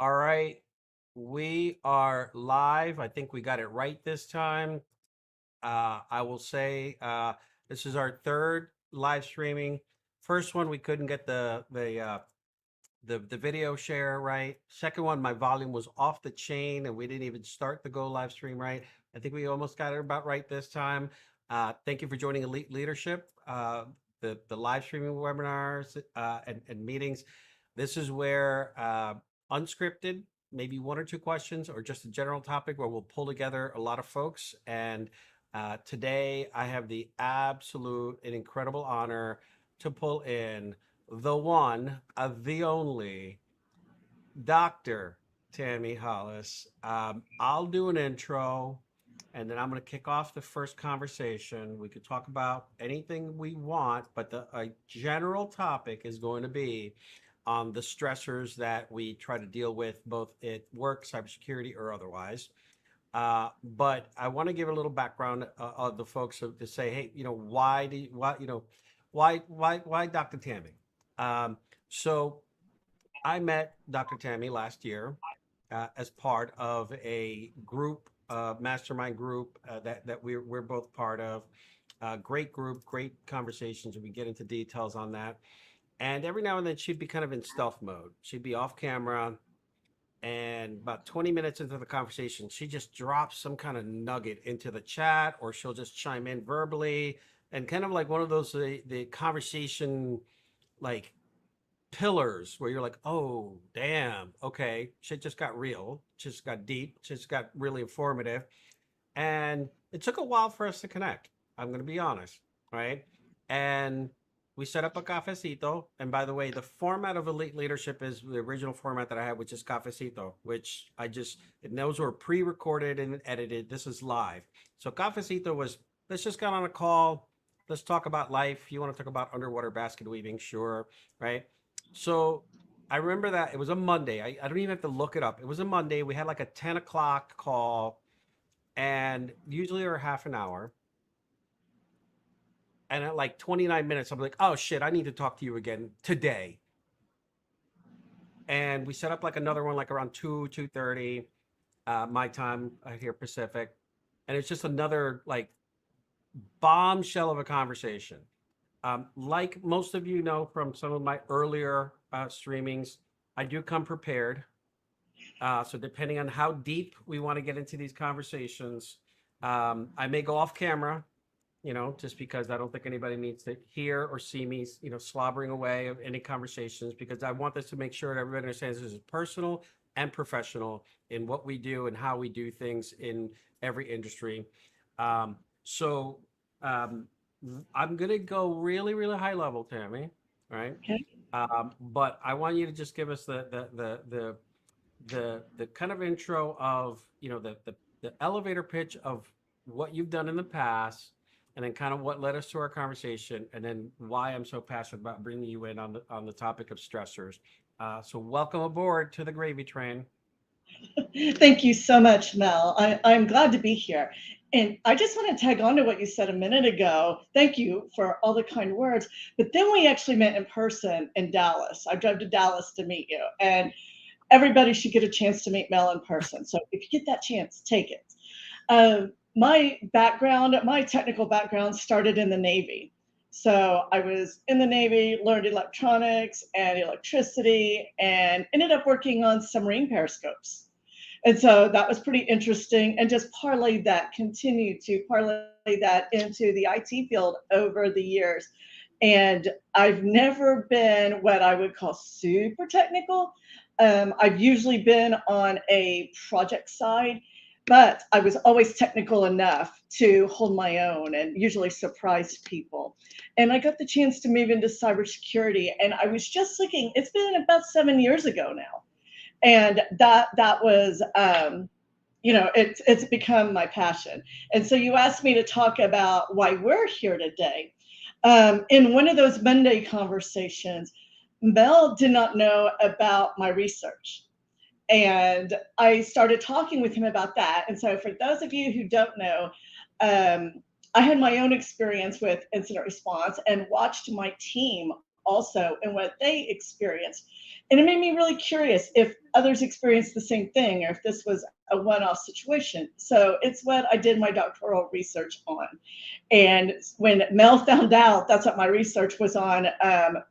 All right, we are live. I think we got it right this time. I will say this is our third live streaming. First one we couldn't get the video share right. Second one, my volume was off the chain and we didn't even start the go live stream right. I think we almost got it about right this time. Thank you for joining Elite Leadership, the live streaming webinars and meetings. This is where unscripted, maybe one or two questions or just a general topic where we'll pull together a lot of folks. And today I have the absolute and incredible honor to pull in the one, the only, Dr. Tammie Hollis. I'll do an intro and then I'm going to kick off the first conversation. We could talk about anything we want, but the general topic is going to be on the stressors that we try to deal with, both at work, cybersecurity, or otherwise. But I want to give a little background of the folks to say, hey, why Dr. Tammie? So I met Dr. Tammie last year as part of a group, mastermind group that we're both part of. Great group, great conversations, and we get into details on that. And every now and then she'd be kind of in stealth mode. She'd be off camera, and about 20 minutes into the conversation, she just drops some kind of nugget into the chat, or she'll just chime in verbally, and kind of like one of those the conversation like pillars where you're like, oh, damn, okay, shit just got real, just got deep, just got really informative. And it took a while for us to connect. I'm going to be honest, right? And we set up a cafecito. And by the way, the format of Elite Leadership is the original format that I had, which is cafecito, which and those were pre recorded and edited. This is live. So cafecito was, let's just get on a call. Let's talk about life. You want to talk about underwater basket weaving? Sure. Right. So I remember that it was a Monday. I don't even have to look it up. It was a Monday. We had like a 10 o'clock call, and usually they're half an hour. And at like 29 minutes, I'm like, oh shit, I need to talk to you again today. And we set up like another one, like around 2:30, my time here Pacific. And it's just another like bombshell of a conversation. Like most of you know from some of my earlier streamings, I do come prepared. So depending on how deep we want to get into these conversations, I may go off camera, just because I don't think anybody needs to hear or see me, slobbering away of any conversations, because I want this to make sure that everybody understands this is personal and professional in what we do and how we do things in every industry. So I'm going to go really, really high level, Tammie, right? Okay. But I want you to just give us the kind of intro of, the elevator pitch of what you've done in the past, and then kind of what led us to our conversation, and then why I'm so passionate about bringing you in on the topic of stressors. So welcome aboard to the gravy train. Thank you so much, Mel. I'm glad to be here. And I just want to tag on to what you said a minute ago. Thank you for all the kind words. But then we actually met in person in Dallas. I drove to Dallas to meet you. And everybody should get a chance to meet Mel in person. So if you get that chance, take it. My technical background started in the Navy. So I was in the Navy, learned electronics and electricity, and ended up working on submarine periscopes. And so that was pretty interesting, and just continued to parlay that into the IT field over the years. And I've never been what I would call super technical. I've usually been on a project side, but I was always technical enough to hold my own and usually surprised people. And I got the chance to move into cybersecurity, and I was just looking, it's been about 7 years ago now. And that was it's become my passion. And so you asked me to talk about why we're here today. In one of those Monday conversations, Mel did not know about my research. And I started talking with him about that. And so, for those of you who don't know, I had my own experience with incident response and watched my team also and what they experienced. And it made me really curious if others experienced the same thing or if this was a one off situation. So it's what I did my doctoral research on. And when Mel found out that's what my research was on,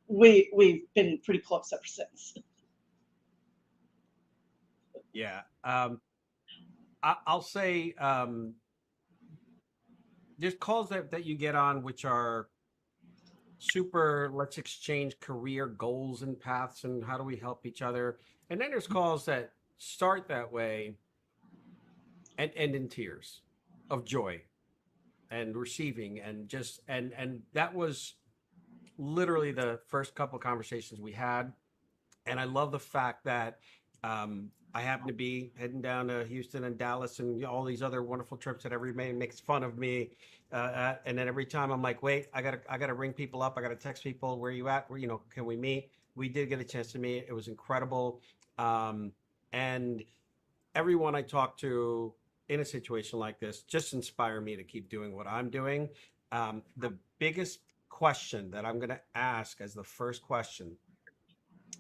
we've been pretty close ever since. Yeah. I'll say there's calls that you get on which are super, let's exchange career goals and paths and how do we help each other. And then there's calls that start that way and end in tears of joy and receiving and just and that was literally the first couple of conversations we had. And I love the fact that I happen to be heading down to Houston and Dallas and all these other wonderful trips that everybody makes fun of me. And then every time I'm like, wait, I gotta ring people up. I gotta text people. Where you at? Where, can we meet? We did get a chance to meet. It was incredible. And everyone I talk to in a situation like this just inspire me to keep doing what I'm doing. The biggest question that I'm going to ask as the first question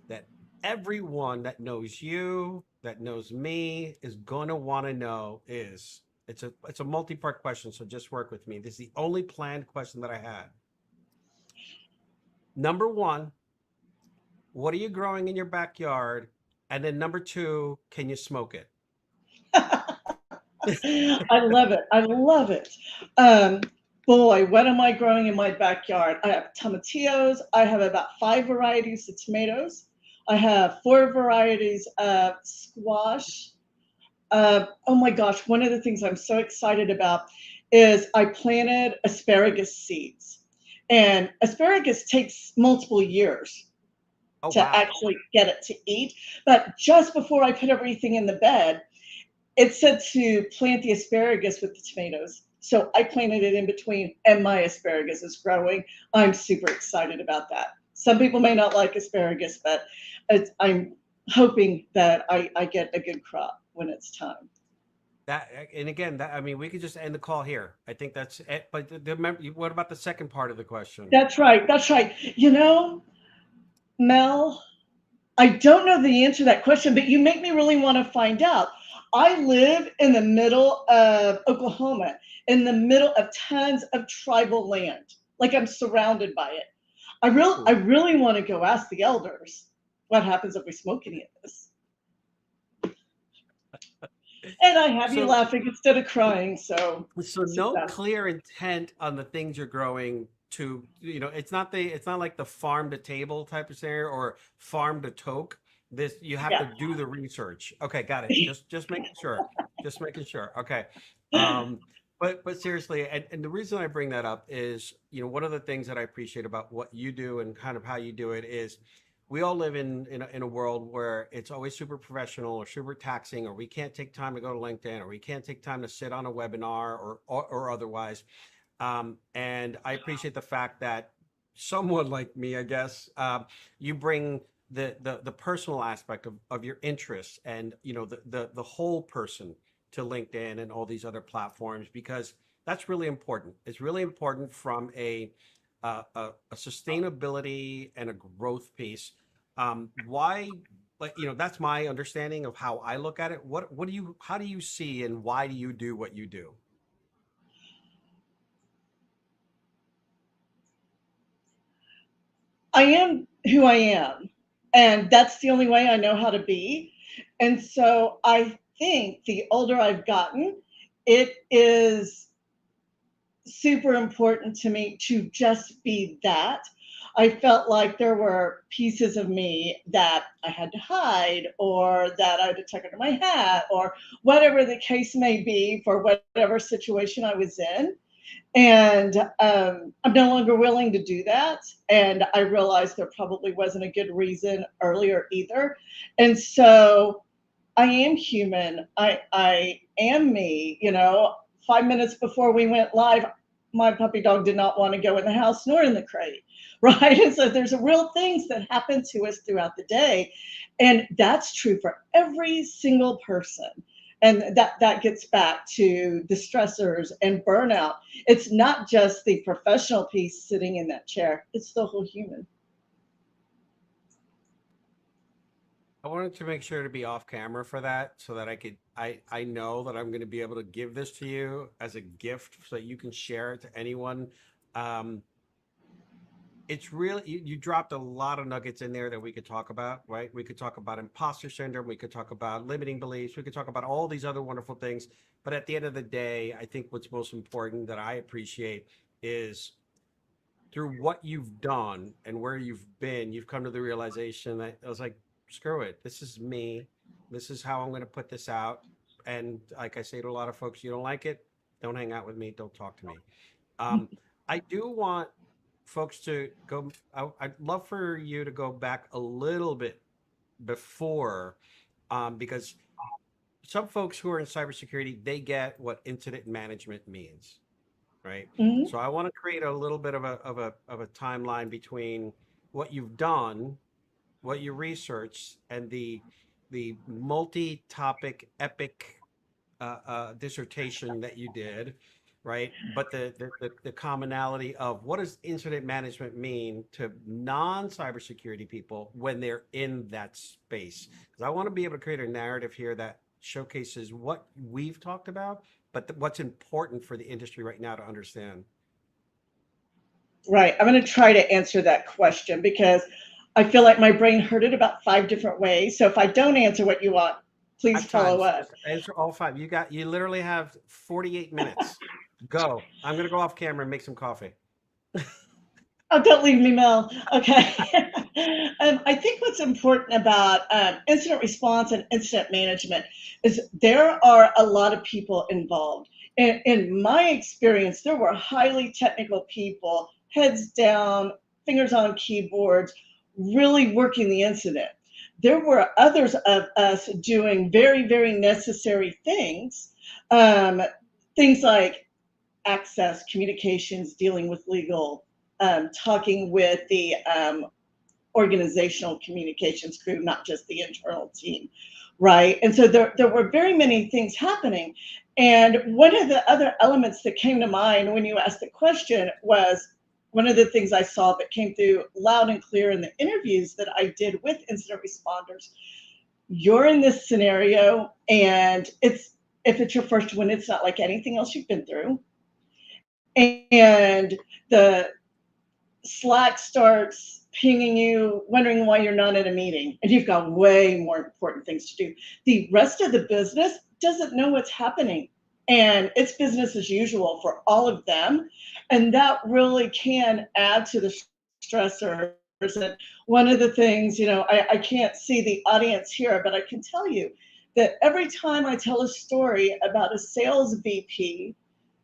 that everyone that knows you, that knows me, is going to want to know is it's a multi-part question, so just work with me. This is the only planned question that I had. Number one, what are you growing in your backyard? And then number two, can you smoke it? I love it. I love it. Um, Boy, what am I growing in my backyard? I have tomatillos. I have about 5 varieties of tomatoes. I have 4 varieties of squash. Oh my gosh, one of the things I'm so excited about is I planted asparagus seeds. And asparagus takes multiple years Oh to wow. actually get it to eat. But just before I put everything in the bed, it said to plant the asparagus with the tomatoes. So I planted it in between, and my asparagus is growing. I'm super excited about that. Some people may not like asparagus, but I'm hoping that I get a good crop when it's time. That and again, that I mean, we could just end the call here. I think that's it. But remember, what about the second part of the question? That's right. That's right. Mel, I don't know the answer to that question, but you make me really want to find out. I live in the middle of Oklahoma, in the middle of tons of tribal land. Like I'm surrounded by it. I Ooh. really want to go ask the elders what happens if we smoke any of this. And I have you So, laughing instead of crying, so so no success. clear intent on the things you're growing to, it's not like the farm to table type of scenario or farm to toke. This you have to Yeah. do the research. Okay, got it. Just making sure. Just making sure. Okay. Um, but seriously, and the reason I bring that up is, one of the things that I appreciate about what you do and kind of how you do it is we all live in a world where it's always super professional or super taxing, or we can't take time to go to LinkedIn, or we can't take time to sit on a webinar or otherwise. And I appreciate the fact that someone like me, I guess, you bring the personal aspect of your interests and the whole person to LinkedIn and all these other platforms, because that's really important. It's really important from a sustainability and a growth piece. Why, like, that's my understanding of how I look at it. How do you see and why do you do what you do? I am who I am, and that's the only way I know how to be. And so I think the older I've gotten, it is super important to me to just be that. I felt like there were pieces of me that I had to hide or that I had to tuck under my hat or whatever the case may be for whatever situation I was in. And I'm no longer willing to do that. And I realized there probably wasn't a good reason earlier either. And so I am human. I am me. 5 minutes before we went live, my puppy dog did not want to go in the house nor in the crate, right? And so there's real things that happen to us throughout the day, and that's true for every single person. And that gets back to the stressors and burnout. It's not just the professional piece sitting in that chair; it's the whole human. I wanted to make sure to be off camera for that so that I know that I'm going to be able to give this to you as a gift so that you can share it to anyone. Um, it's really, you dropped a lot of nuggets in there that we could talk about, right? We could talk about imposter syndrome. We could talk about limiting beliefs. We could talk about all these other wonderful things. But at the end of the day, I think what's most important that I appreciate is through what you've done and where you've been, you've come to the realization that I was like, screw it. This is me. This is how I'm going to put this out. And like I say to a lot of folks, you don't like it, don't hang out with me. Don't talk to me. Um, I do want folks to go. I'd love for you to go back a little bit before, because some folks who are in cybersecurity, they get what incident management means, right? Mhm. So I want to create a little bit of a timeline between what you've done, what you researched, and the multi-topic epic dissertation that you did, right? But the commonality of what does incident management mean to non-cybersecurity people when they're in that space? Because I want to be able to create a narrative here that showcases what we've talked about, but what's important for the industry right now to understand. Right. I'm going to try to answer that question because I feel like my brain heard it about 5 different ways. So if I don't answer what you want, please 5 times. follow up. Just answer all five. You literally have 48 minutes. Go. I'm gonna go off camera and make some coffee. Oh, don't leave me, Mel. Okay. I think what's important about incident response and incident management is there are a lot of people involved. In my experience, there were highly technical people, heads down, fingers on keyboards, really working the incident. There were others of us doing very, very necessary things, um, things like access, communications, dealing with legal, talking with the organizational communications crew, not just the internal team, right? And so there were very many things happening. And one of the other elements that came to mind when you asked the question was one of the things I saw that came through loud and clear in the interviews that I did with incident responders. You're in this scenario, and it's if it's your first one, it's not like anything else you've been through. And the Slack starts pinging you, wondering why you're not at a meeting, and you've got way more important things to do. The rest of the business doesn't know what's happening, and it's business as usual for all of them. And that really can add to the stressors. And one of the things, I can't see the audience here, but I can tell you that every time I tell a story about a sales VP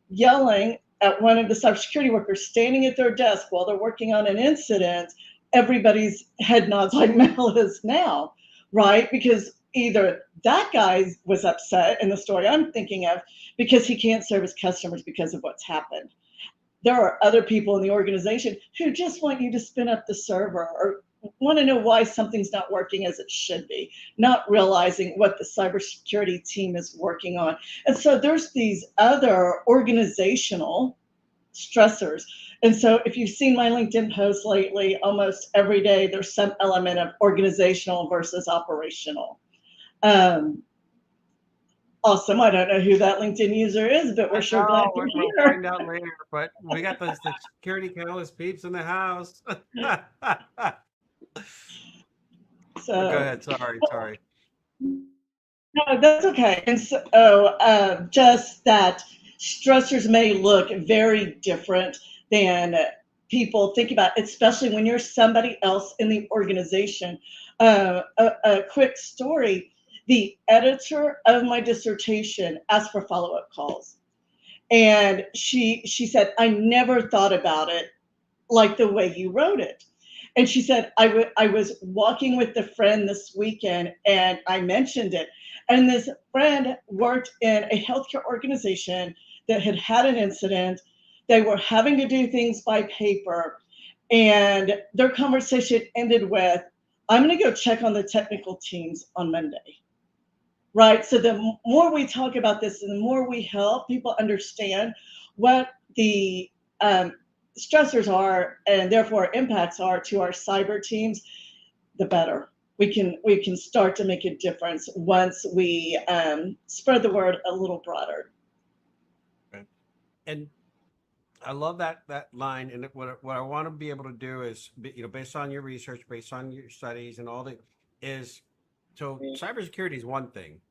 yelling at one of the cybersecurity workers standing at their desk while they're working on an incident, everybody's head nods like Mel is now, right? Because either that guy was upset in the story I'm thinking of because he can't service customers because of what's happened. There are other people in the organization who just want you to spin up the server or want to know why something's not working as it should be, not realizing what the cybersecurity team is working on. And so there's these other organizational stressors. And so if you've seen my LinkedIn posts lately, almost every day there's some element of organizational versus operational. Um, awesome. I don't know who that LinkedIn user is, but we're I sure glad know you're we'll here. find out later, but we got the security catalyst peeps in the house. But go So ahead. Sorry. no, that's okay. And so, just that stressors may look very different than people think about, especially when you're somebody else in the organization. A quick story: the editor of my dissertation asked for follow-up calls, and she said, "I never thought about it like the way you wrote it." And she said, I was walking with a friend this weekend and I mentioned it. And this friend worked in a healthcare organization that had had an incident. They were having to do things by paper. And their conversation ended with, I'm going to go check on the technical teams on Monday. Right. So the more we talk about this and the more we help people understand what the stressors are and therefore impacts are to our cyber teams, the better. we can start to make a difference once we spread the word a little broader. Right. And I love that line. And what I want to be able to do is, based on your research, based on your studies, and all the is so cybersecurity is one thing,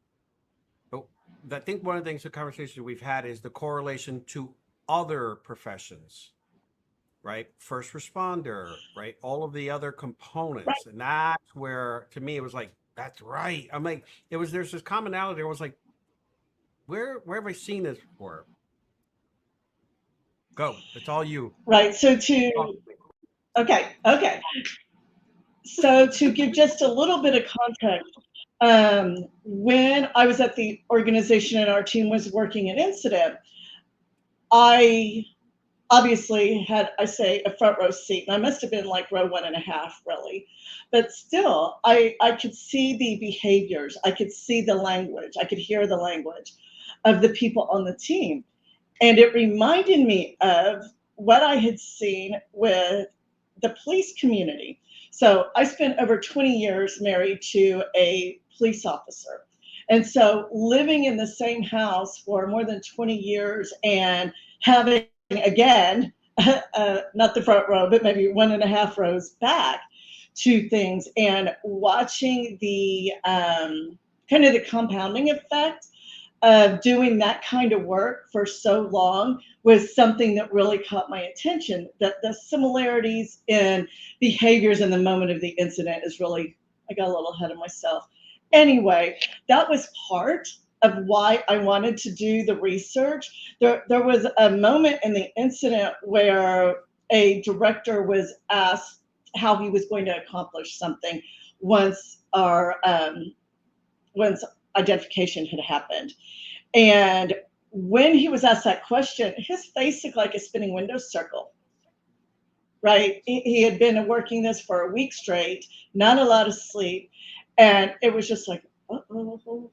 but I think one of the things, the conversation we've had is the correlation to other professions, right? First responder, right? All of the other Right. components. And that's where, to me, it was like, that's right. I'm like, there's this commonality. I was like, where have I seen this before? Go. It's all you. Right. Talk to me. Okay. So to give just a little bit of context, when I was at the organization and our team was working an incident, I obviously had, I say, a front row seat, and I must have been like row 1.5, really. But still, I could see the behaviors, I could see the language, I could hear the language of the people on the team. And it reminded me of what I had seen with the police community. So I spent over 20 years married to a police officer. And so living in the same house for more than 20 years and having, again, not the front row, but maybe 1.5 rows back to things, and watching the kind of the compounding effect of doing that kind of work for so long was something that really caught my attention. That the similarities in behaviors in the moment of the incident is really, I got a little ahead of myself. Anyway, that was part of why I wanted to do the research. There was a moment in the incident where a director was asked how he was going to accomplish something once our once identification had happened. And when he was asked that question, his face looked like a spinning window circle, right? He had been working this for a week straight, not a lot of sleep. And it was just like, uh-oh.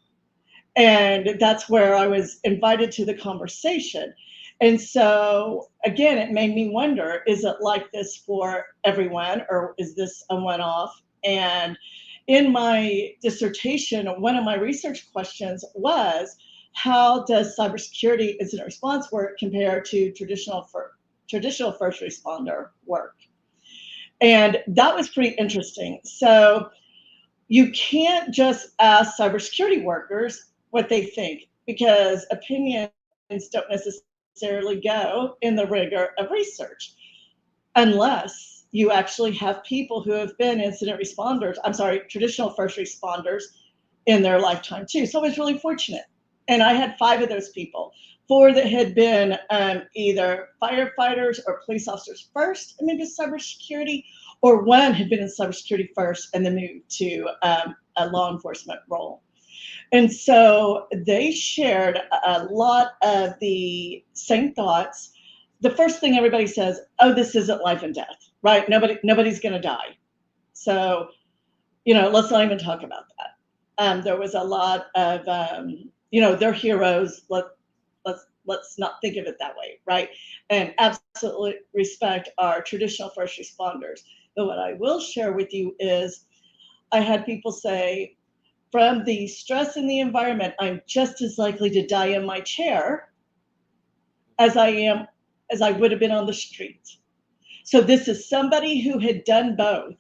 And that's where I was invited to the conversation. And so, again, it made me wonder, is it like this for everyone, or is this a one off? And in my dissertation, one of my research questions was, how does cybersecurity incident response work compared to traditional first responder work? And that was pretty interesting. So you can't just ask cybersecurity workers what they think, because opinions don't necessarily go in the rigor of research unless you actually have people who have been incident responders, I'm sorry, traditional first responders in their lifetime too. So I was really fortunate. And I had 5 of those people, 4 that had been either firefighters or police officers first and maybe cybersecurity, or 1 had been in cybersecurity first and then moved to a law enforcement role. And so they shared a lot of the same thoughts. The first thing everybody says, oh, this isn't life and death, right? Nobody's going to die. So, let's not even talk about that. There was a lot of, they're heroes. Let's not think of it that way, right? And absolutely respect our traditional first responders. But what I will share with you is, I had people say, from the stress in the environment, I'm just as likely to die in my chair as I would have been on the street. So this is somebody who had done both.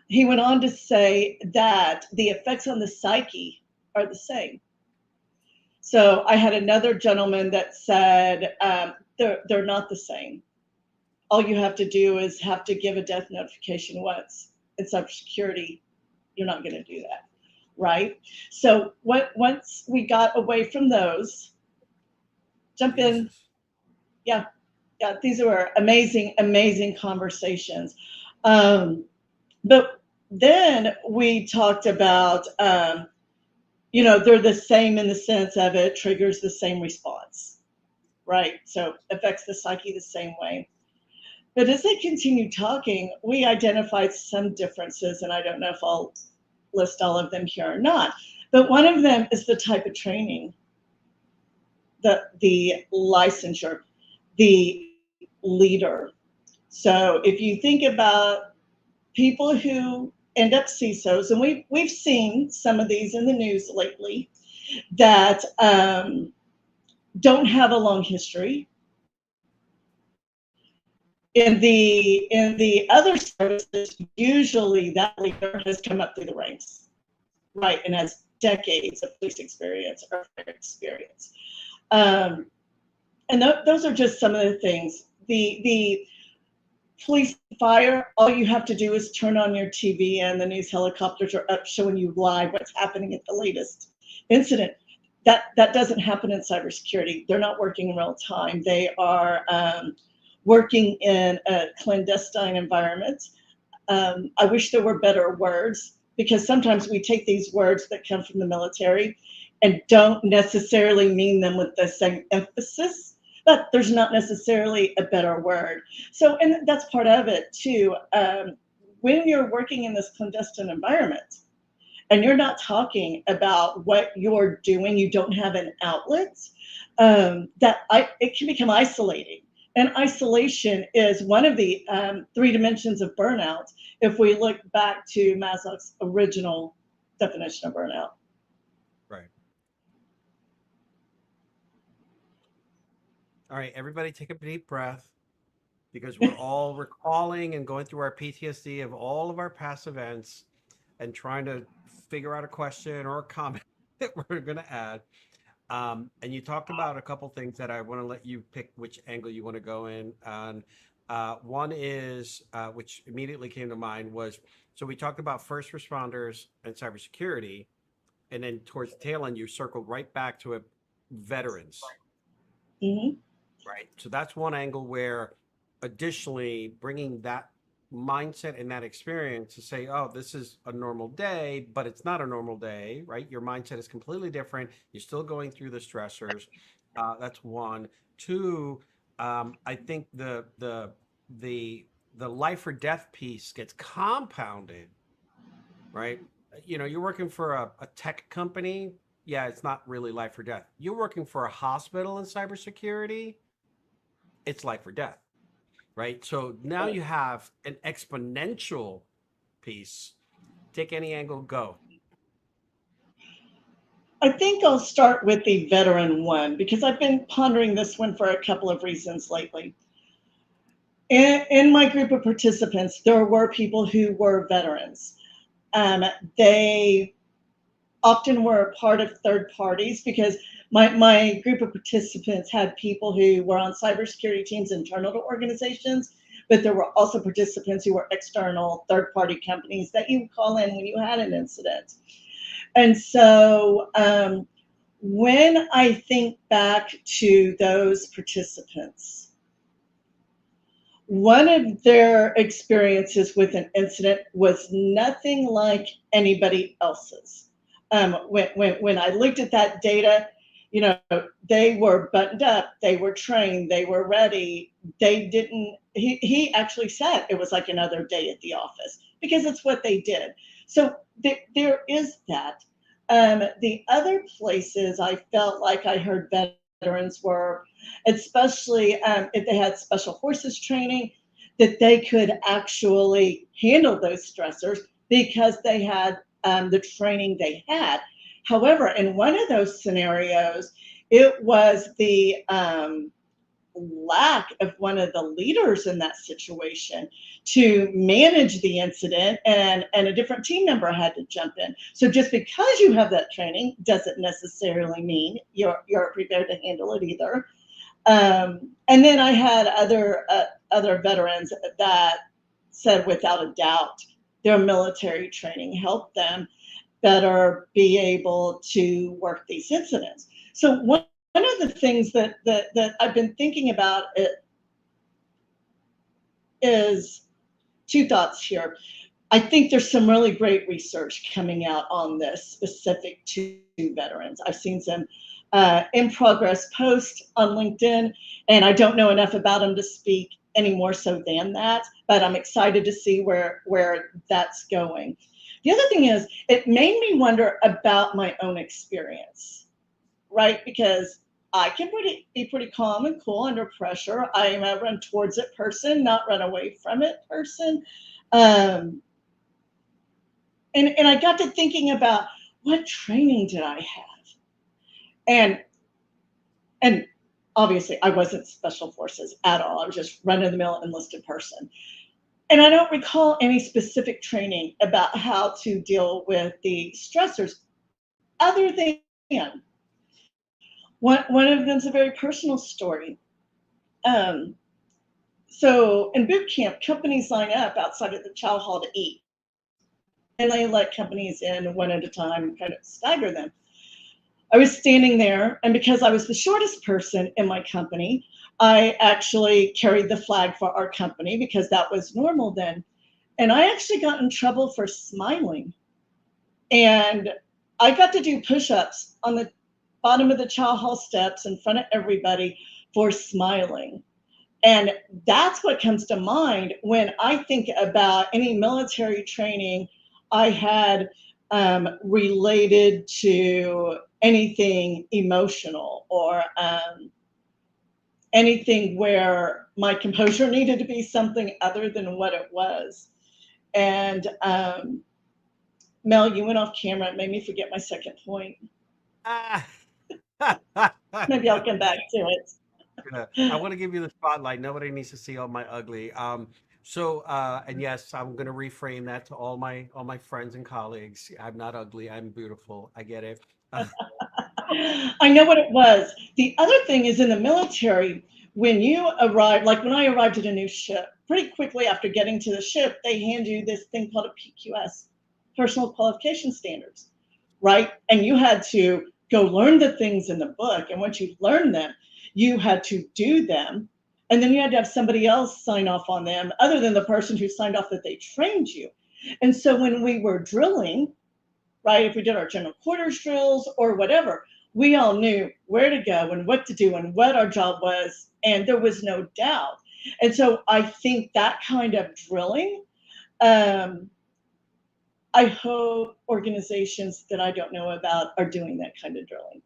He went on to say that the effects on the psyche are the same. So I had another gentleman that said they're not the same. All you have to do is have to give a death notification once. In cybersecurity, you're not going to do that, right? So once we got away from those, jump in. Jesus. Yeah, these were amazing, amazing conversations. But then we talked about, they're the same in the sense of it triggers the same response, right? So affects the psyche the same way. But as they continued talking, we identified some differences, and I don't know if I'll list all of them here or not. But one of them is the type of training, the licensure, the leader. So if you think about people who end up CISOs, and we've seen some of these in the news lately that don't have a long history in the other services. Usually, that leader has come up through the ranks, right, and has decades of police experience or fire experience. Um, and those are just some of the things. The police fire, all you have to do is turn on your TV and the news helicopters are up showing you live what's happening at the latest incident. That doesn't happen in cybersecurity. They're not working in real time. They are working in a clandestine environment. I wish there were better words, because sometimes we take these words that come from the military and don't necessarily mean them with the same emphasis, but there's not necessarily a better word. So, and that's part of it too. When you're working in this clandestine environment and you're not talking about what you're doing, you don't have an outlet, it can become isolating. And isolation is one of the three dimensions of burnout, if we look back to Maslow's original definition of burnout. Right. All right, everybody take a deep breath, because we're all recalling and going through our PTSD of all of our past events and trying to figure out a question or a comment that we're going to add. And you talked about a couple things that I want to let you pick which angle you want to go in. And one is, which immediately came to mind, was, so we talked about first responders and cybersecurity, and then towards the tail end, you circled right back to veterans. Mm-hmm. Right. So that's one angle where, additionally, bringing that mindset and that experience to say, oh, this is a normal day, but it's not a normal day, right? Your mindset is completely different. You're still going through the stressors. That's one. Two, I think the life or death piece gets compounded, right? You're working for a tech company. Yeah, it's not really life or death. You're working for a hospital in cybersecurity, it's life or death, right? So now you have an exponential piece. Take any angle, go. I think I'll start with the veteran one, because I've been pondering this one for a couple of reasons lately. In my group of participants, there were people who were veterans. They often were a part of third parties, because my group of participants had people who were on cybersecurity teams internal to organizations, but there were also participants who were external third party companies that you would call in when you had an incident. And so when I think back to those participants, one of their experiences with an incident was nothing like anybody else's. When I looked at that data, they were buttoned up, they were trained, they were ready. They didn't, he actually said it was like another day at the office, because it's what they did. So there is that. The other places I felt like I heard veterans were, especially if they had special forces training, that they could actually handle those stressors because they had the training they had. However, in one of those scenarios, it was the lack of one of the leaders in that situation to manage the incident, and a different team member had to jump in. So just because you have that training doesn't necessarily mean you're prepared to handle it either. And then I had other veterans that said without a doubt their military training helped them better be able to work these incidents. So one of the things that I've been thinking about is two thoughts here. I think there's some really great research coming out on this specific to veterans. I've seen some in progress posts on LinkedIn, and I don't know enough about them to speak any more so than that, but I'm excited to see where that's going. The other thing is, it made me wonder about my own experience, right? Because I can be pretty calm and cool under pressure. I am a run towards it person, not run away from it person. And I got to thinking about what training did I have? And and obviously I wasn't special forces at all. I was just run of the mill enlisted person. And I don't recall any specific training about how to deal with the stressors other than one of them's a very personal story. Um, so in boot camp, companies line up outside of the chow hall to eat. And they let companies in one at a time, kind of stagger them. I was standing there, and because I was the shortest person in my company, I actually carried the flag for our company because that was normal then. And I actually got in trouble for smiling. And I got to do push ups on the bottom of the chow hall steps in front of everybody for smiling. And that's what comes to mind when I think about any military training I had related to anything emotional or anything where my composure needed to be something other than what it was. And Mel, you went off camera. It made me forget my second point. Ah. Maybe I'll come back to it. Yeah, I want to give you the spotlight. Nobody needs to see all my ugly. And yes, I'm gonna reframe that to all my friends and colleagues. I'm not ugly. I'm beautiful. I get it. I know what it was. The other thing is in the military, when you arrive, like when I arrived at a new ship, pretty quickly after getting to the ship, they hand you this thing called a PQS, personal qualification standards, right? And you had to go learn the things in the book. And once you learned them, you had to do them. And then you had to have somebody else sign off on them, other than the person who signed off that they trained you. And so when we were drilling, right? If we did our general quarters drills or whatever, we all knew where to go and what to do and what our job was. And there was no doubt. And so I think that kind of drilling, um, I hope organizations that I don't know about are doing that kind of drilling.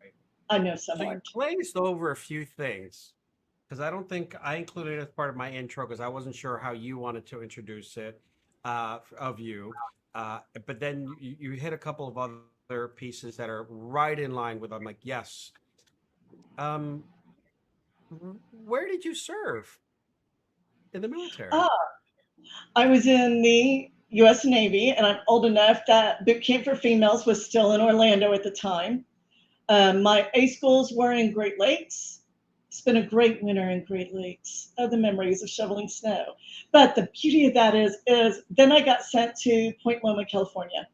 Right. I know some So you aren't. glazed over a few things because I don't think I included it as part of my intro because I wasn't sure how you wanted to introduce it of you. But then you hit a couple of other pieces that are right in line with. I'm like, yes. Um, where did you serve in the military? Ah, I was in the US Navy, and I'm old enough that boot camp for females was still in Orlando at the time. My A schools were in Great Lakes. Spent a great winter in Great Lakes. Oh, the memories of shoveling snow. But the beauty of that is then I got sent to Point Loma, California,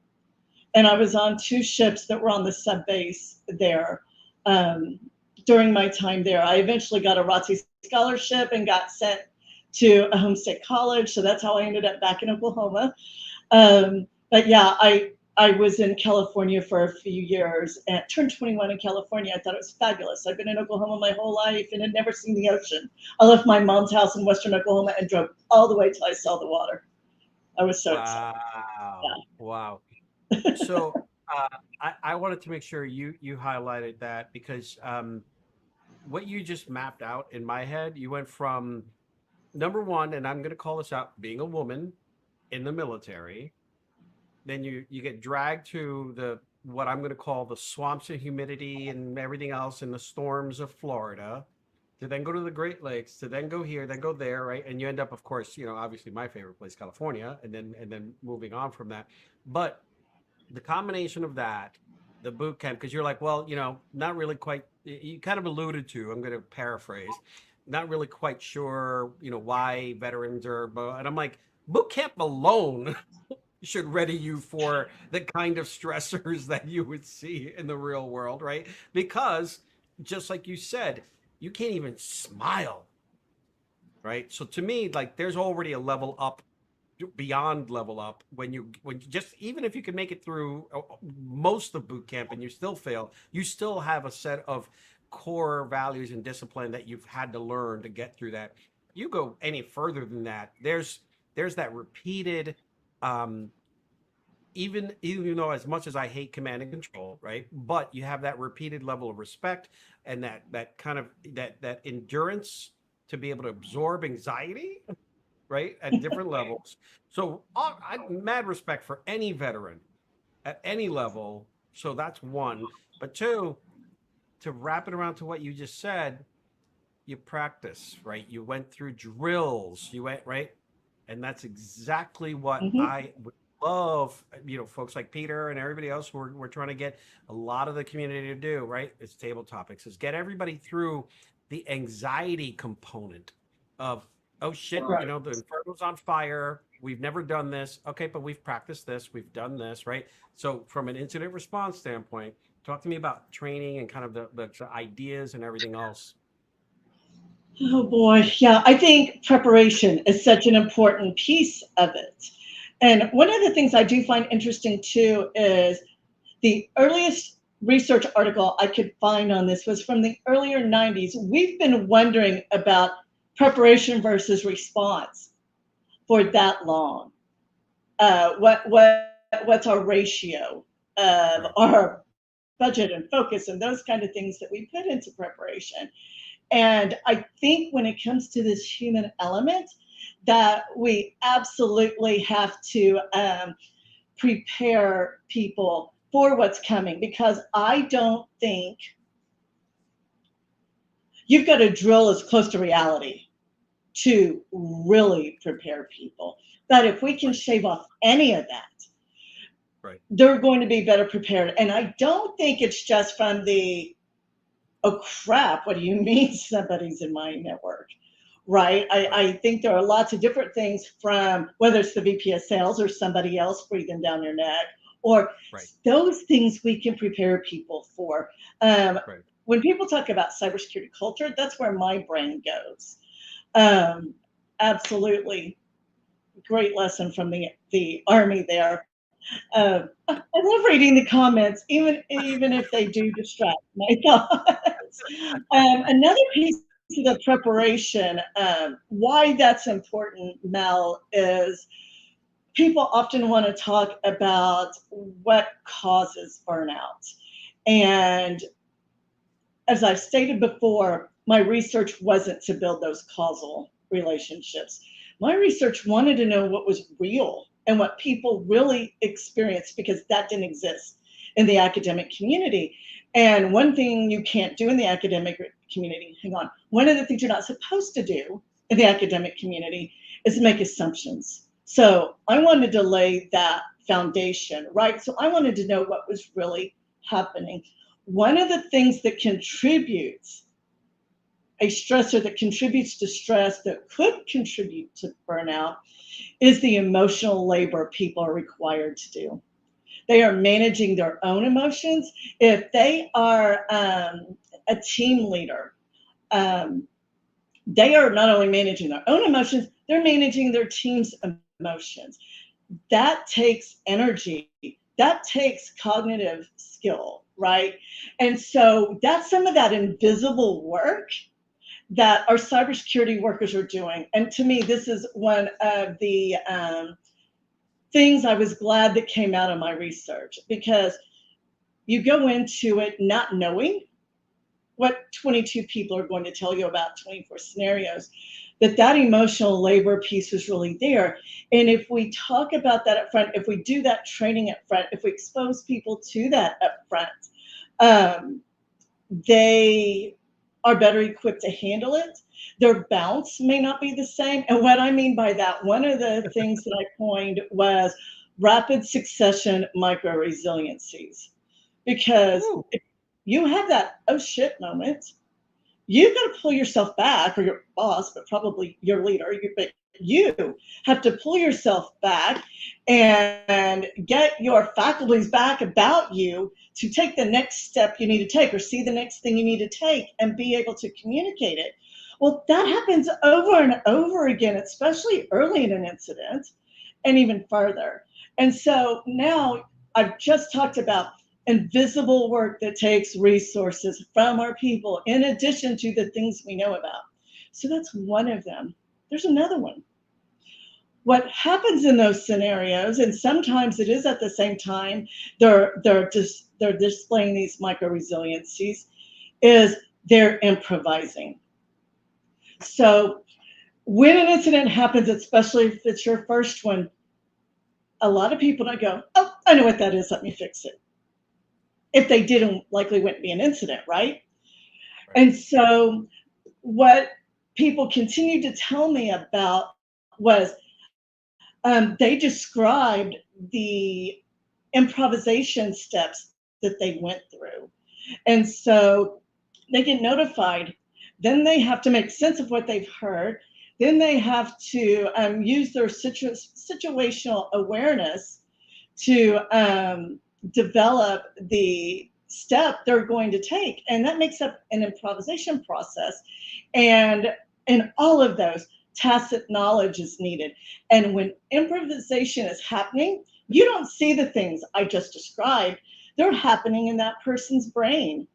and I was on two ships that were on the sub base there. Um, During my time there, I eventually got a ROTC scholarship and got sent to a homestay college. So that's how I ended up back in Oklahoma. But yeah, I was in California for a few years and turned 21 in California. I thought it was fabulous. I've been in Oklahoma my whole life and had never seen the ocean. I left my mom's house in Western Oklahoma and drove all the way till I saw the water. I was so excited. Wow. Wow. So I wanted to make sure you highlighted that because what you just mapped out in my head, you went from number one, and I'm going to call this out, being a woman in the military. Then you get dragged to the what I'm going to call the swamps and humidity and everything else in the storms of Florida. To then go to the Great Lakes, to then go here, then go there, right? And you end up, of course, obviously my favorite place, California, and then moving on from that. But the combination of that, the boot camp, because you're like, well, not really quite. You kind of alluded to. I'm going to paraphrase. Not really quite sure, why veterans are. And I'm like, boot camp alone should ready you for the kind of stressors that you would see in the real world, right? Because just like you said, you can't even smile, right? So to me, like there's already a level up beyond level up when you just even if you can make it through most of boot camp and you still fail, you still have a set of core values and discipline that you've had to learn to get through that. You go any further than that, there's that repeated um even though as much as I hate command and control, right? But you have that repeated level of respect and that kind of that endurance to be able to absorb anxiety right? At different levels. So I mad respect for any veteran at any level. So that's one. But two, to wrap it around to what you just said, you practice, right? You went through drills, you went, right? And that's exactly what Mhm. I would love, folks like Peter and everybody else who we're trying to get a lot of the community to do, right? It's table topics, is get everybody through the anxiety component of, oh shit, Right. the inferno's on fire. We've never done this. Okay, but we've practiced this, we've done this, right? So from an incident response standpoint, talk to me about training and kind of the ideas and everything else. Oh boy, yeah, I think preparation is such an important piece of it. And one of the things I do find interesting too is the earliest research article I could find on this was from the earlier 90s. We've been wondering about preparation versus response for Yes. that long. What's our ratio of Right. our budget and focus and those kind of things that we put into preparation? And I think when it comes to this human element, that we absolutely have to prepare people for what's coming, because I don't think you've got to drill as close to reality to really prepare people. But if we can Right. shave off any of that, Right. they're going to be better prepared. And I don't think it's just from the, oh crap, what do you mean somebody's in my network? Right? Right. I think there are lots of different things, from whether it's the VP of sales or somebody else breathing down their neck, or Right. those things we can prepare people for. Um, Right. when people talk about cybersecurity culture, that's where my brain goes. Um, Absolutely. Great lesson from the Army there. I love reading the comments, even if they do distract my thoughts. Another piece of the preparation, why that's important, Mel, is people often want to talk about what causes burnout. And as I've stated before, my research wasn't to build those causal relationships. My research wanted to know what was real and what people really experienced, because that didn't exist in the academic community. And one thing you can't do in the academic community, hang on, one of the things you're not supposed to do in the academic community is make assumptions. So I wanted to lay that foundation, right? So I wanted to know what was really happening. One of the things that contributes, a stressor that contributes to stress that could contribute to burnout, is the emotional labor people are required to do. They are managing their own emotions. If they are a team leader, um, they are not only managing their own emotions, they're managing their team's emotions. That takes energy, that takes cognitive skill, right? And so that's some of that invisible work that our cybersecurity workers are doing. And to me, this is one of the things I was glad that came out of my research, because you go into it not knowing what 22 people are going to tell you about 24 scenarios, that emotional labor piece was really there. And if we talk about that up front, if we do that training up front, if we expose people to that up front, um, they are better equipped to handle it. Their bounce may not be the same. And what I mean by that, one of the things that I coined was rapid succession micro resiliencies. Because Ooh. if you have that oh shit moment, you've got to pull yourself back, or your boss, but probably your leader, but you have to pull yourself back and get your faculties back about you to take the next step you need to take, or see the next thing you need to take, and be able to communicate it. Well, that happens over and over again, especially early in an incident, and even further. And so now I've just talked about invisible work that takes resources from our people, in addition to the things we know about. So that's one of them. There's another one. What happens in those scenarios, and sometimes it is at the same time they're displaying these micro resiliencies, is they're improvising. So when an incident happens, especially if it's your first one, a lot of people don't go, oh, I know what that is, let me fix it. If they didn't, likely wouldn't be an incident, right? Right. And so what people continued to tell me about was they described the improvisation steps that they went through. And so they get notified. Then they have to make sense of what they've heard. Then they have to use their situational awareness to develop the step they're going to take. And that makes up an improvisation process. And in all of those, tacit knowledge is needed. And when improvisation is happening, you don't see the things I just described. They're happening in that person's brain.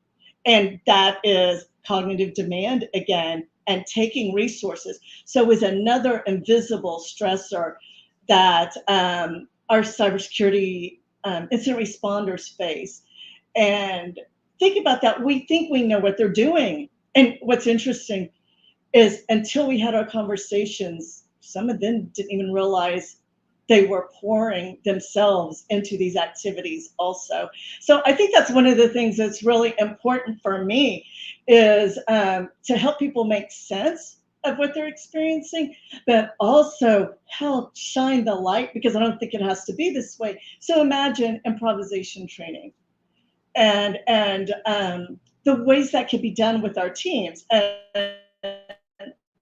And that is cognitive demand again and taking resources. So is another invisible stressor that our cybersecurity incident responders face. And think about that. We think we know what they're doing. And what's interesting is until we had our conversations, some of them didn't even realize they were pouring themselves into these activities also. So I think that's one of the things that's really important for me is to help people make sense of what they're experiencing, but also help shine the light because I don't think it has to be this way. So imagine improvisation training and the ways that could be done with our teams. And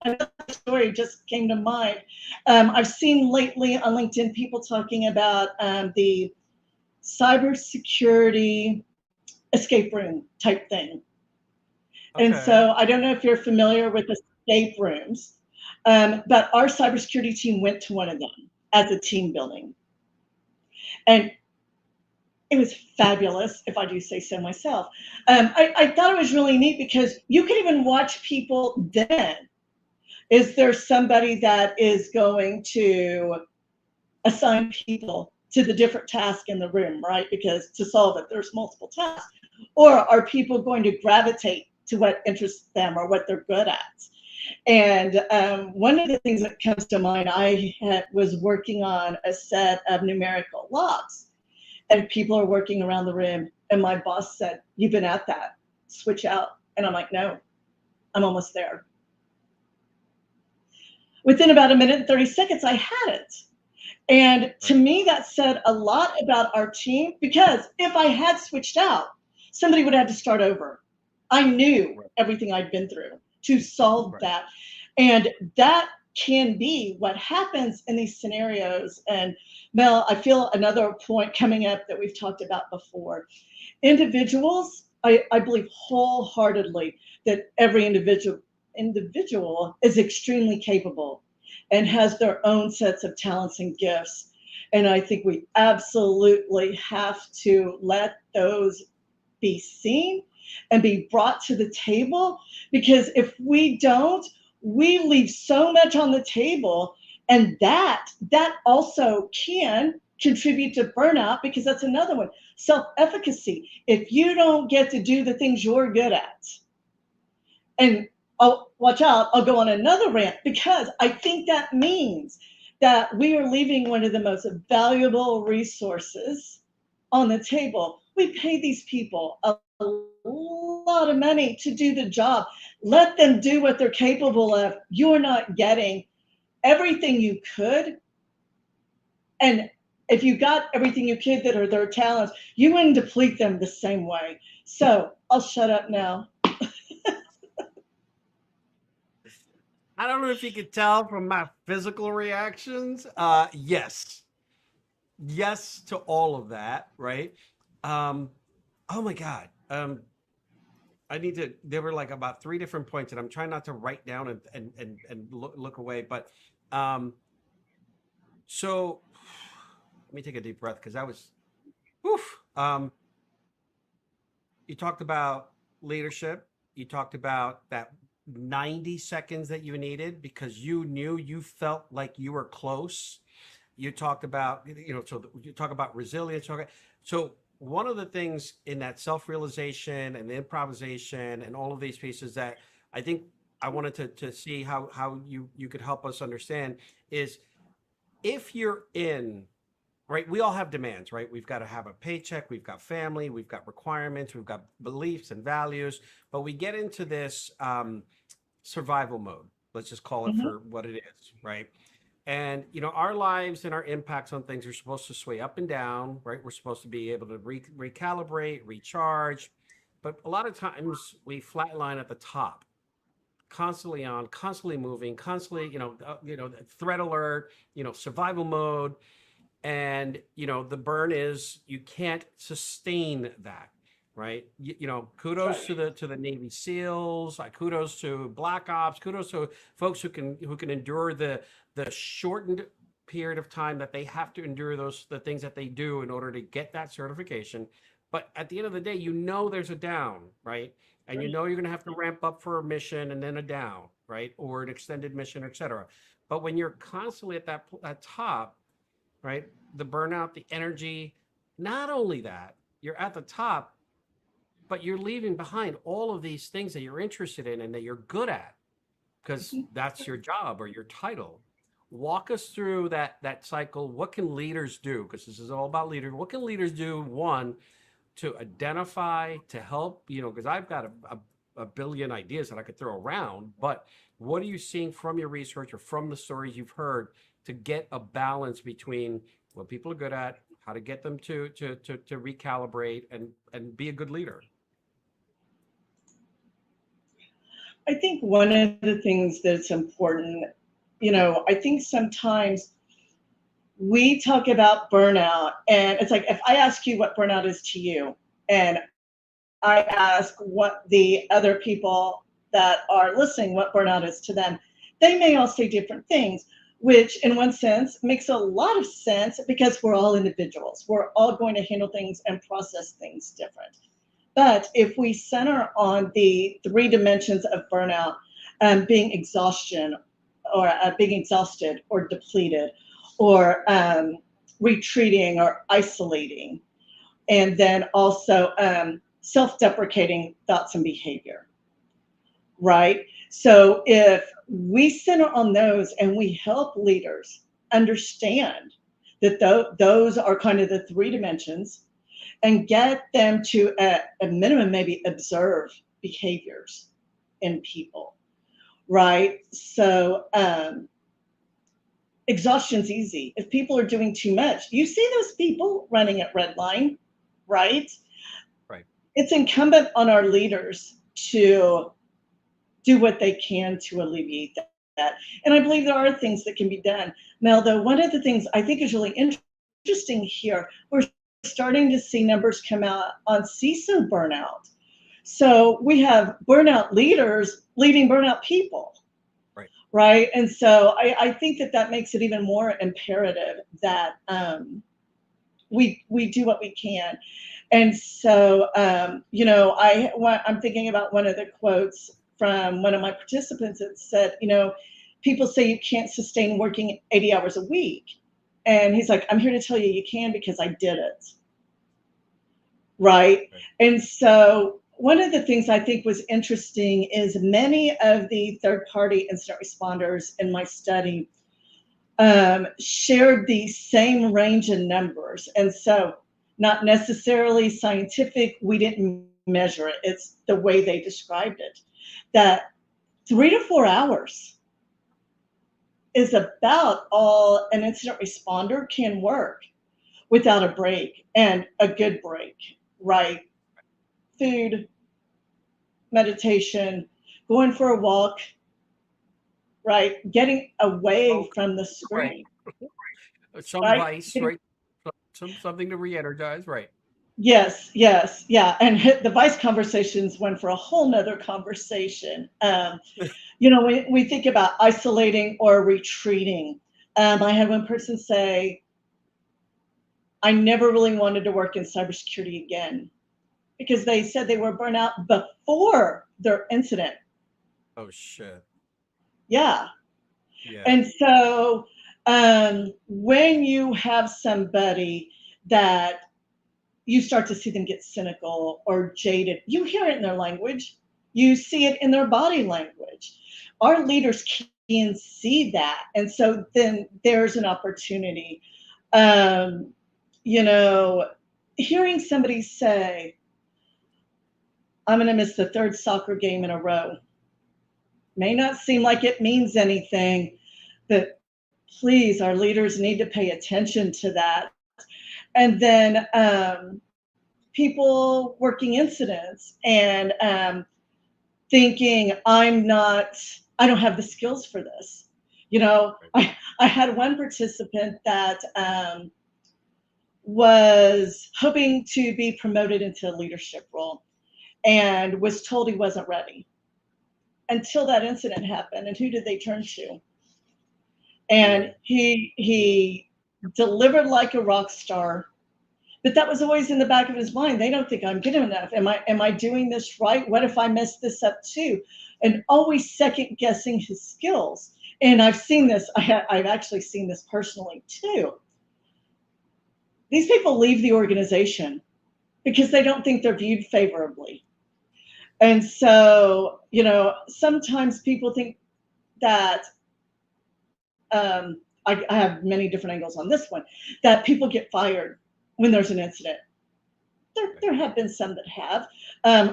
another story just came to mind. I've seen lately on LinkedIn people talking about the cybersecurity escape room type thing. And Okay. so I don't know if you're familiar with escape rooms, but our cybersecurity team went to one of them as a team building. And it was fabulous, if I do say so myself. I thought it was really neat because you could even watch people then. Is there somebody that is going to assign people to the different task in the room, right? Because to solve it, there's multiple tasks. Or are people going to gravitate to what interests them or what they're good at? And one of the things that comes to mind, was working on a set of numerical locks, and people are working around the room. And my boss said, "You've been at that, switch out." And I'm like, "No, I'm almost there." Within about a minute and 30 seconds, I had it. And to Right. me, that said a lot about our team because if I had switched out, somebody would have to start over. I knew Right. everything I'd been through to solve Right. that. And that can be what happens in these scenarios. And Mel, I feel another point coming up that we've talked about before. Individuals, I believe wholeheartedly that every individual is extremely capable and has their own sets of talents and gifts. And I think we absolutely have to let those be seen and be brought to the table because if we don't, we leave so much on the table and that also can contribute to burnout because that's another one. Self-efficacy. If you don't get to do the things you're good at, and I'll watch out, I'll go on another rant because I think that means that we are leaving one of the most valuable resources on the table. We pay these people a lot of money to do the job. Let them do what they're capable of. You're not getting everything you could. And if you got everything you could that are their talents, you wouldn't deplete them the same way. So I'll shut up now. I don't know if you could tell from my physical reactions. Yes. Yes to all of that, right? Um, oh my God. I need to, there were like about three different points and I'm trying not to write down and look away. But um, so let me take a deep breath because that was, woof. You talked about leadership. You talked about that 90 seconds that you needed because you knew you felt like you were close. You talked about, so you talk about resilience. Okay. So one of the things in that self-realization and the improvisation and all of these pieces that I think I wanted to see how you could help us understand is if you're in, right, we all have demands, right? We've got to have a paycheck, we've got family, we've got requirements, we've got beliefs and values, but we get into this survival mode. Let's just call it Mhm. for what it is, right? And our lives and our impacts on things are supposed to sway up and down, right? We're supposed to be able to recalibrate, recharge, but a lot of times we flatline at the top, constantly on, constantly moving, constantly, threat alert, survival mode, and the burn is you can't sustain that, right? Kudos Right. to the Navy SEALs, kudos to Black Ops, kudos to folks who can endure the shortened period of time that they have to endure the things that they do in order to get that certification. But at the end of the day, there's a down, right? And Right. you're going to have to ramp up for a mission and then a down, right? Or an extended mission, etc. But when you're constantly at that top, right? The burnout, the energy. Not only that, you're at the top, but you're leaving behind all of these things that you're interested in and that you're good at because Mhm. that's your job or your title. Walk us through that cycle. What can leaders do? Because this is all about leaders. What can leaders do? One, to identify, to help, because I've got a billion ideas that I could throw around, but what are you seeing from your research or from the stories you've heard to get a balance between what people are good at, how to get them to recalibrate and be a good leader? I think one of the things that's important, I think sometimes we talk about burnout, and it's like if I ask you what burnout is to you, and I ask what the other people that are listening, what burnout is to them, they may all say different things, which in one sense makes a lot of sense because we're all individuals. We're all going to handle things and process things different. But if we center on the three dimensions of burnout, being exhaustion, or being exhausted or depleted, or retreating or isolating, and then also self-deprecating thoughts and behavior, right? So if we center on those and we help leaders understand that those are kind of the three dimensions and get them to at a minimum maybe observe behaviors in people, right? So exhaustion's easy. If people are doing too much, you see those people running at red line, right? Right. It's incumbent on our leaders to do what they can to alleviate that. And I believe there are things that can be done. Now, though, one of the things I think is really interesting here, we're starting to see numbers come out on CISO burnout. So we have burnout leaders leading burnout people, Right. right? And so I think that makes it even more imperative that we do what we can. And so, I'm thinking about one of the quotes from one of my participants that said, people say you can't sustain working 80 hours a week. And he's like, I'm here to tell you you can because I did it. Right. Right. And so, one of the things I think was interesting is many of the third party incident responders in my study shared the same range in numbers. And so, not necessarily scientific, we didn't measure it, it's the way they described it. That 3 to 4 hours is about all an incident responder can work without a break and a good break, right? Food, meditation, going for a walk, right? Getting away Okay. from the Right. screen, Some right? vice, right? Something to re-energize, right? Yes, yes, yeah. And the vice conversations went for a whole nother conversation. We think about isolating or retreating. I had one person say, I never really wanted to work in cybersecurity again because they said they were burnt out before their incident. Oh shit. Yeah. Yeah. And so when you have somebody that you start to see them get cynical or jaded. You hear it in their language. You see it in their body language. our leaders can see that. And so then there's an opportunity. Um, you know, hearing somebody say, I'm going to miss the third soccer game in a row, may not seem like it means anything, but please, our leaders need to pay attention to that. And then people working incidents and thinking, I don't have the skills for this. You know, I had one participant that was hoping to be promoted into a leadership role and was told he wasn't ready until that incident happened. And who did they turn to? And he delivered like a rock star, but that was always in the back of his mind. They don't think I'm good enough. Am I doing this right? What if I mess this up too? And always second guessing his skills. And I've seen this. I've actually seen this personally too. These people leave the organization because they don't think they're viewed favorably. And so, sometimes people think that I have many different angles on this one, that people get fired when there's an incident. There have been some that have.